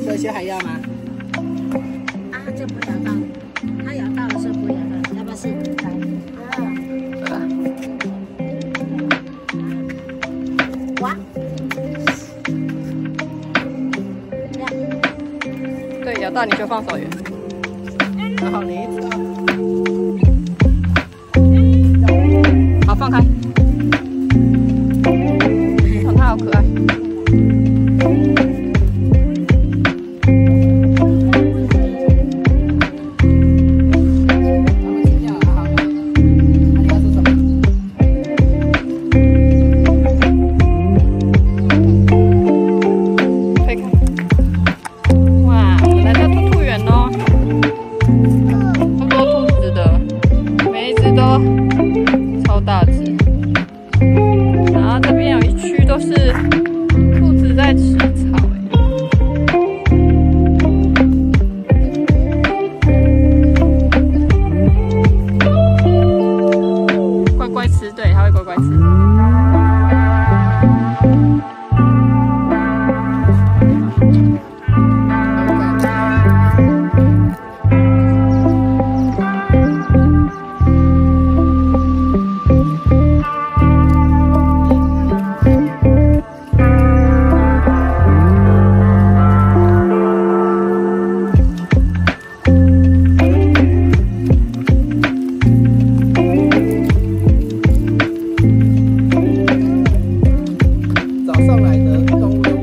这些还要吗？啊，这不咬到，它咬到了是不咬到，要不要试来？哇！对，咬到你就放手远。然后你一直好，放开。哦，它好可爱。超大只，然后这边有一区都是兔子在吃草，乖乖吃，对，它会乖乖吃。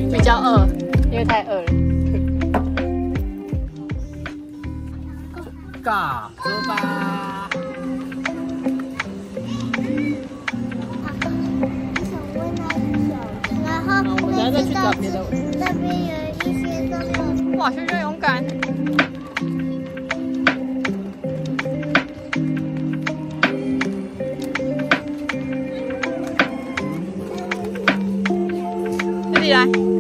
比较饿，因为太饿了。嘎，走吧。然后我们等下再去找别的。那边有一些都没有。哇，轩轩勇敢。弟弟来。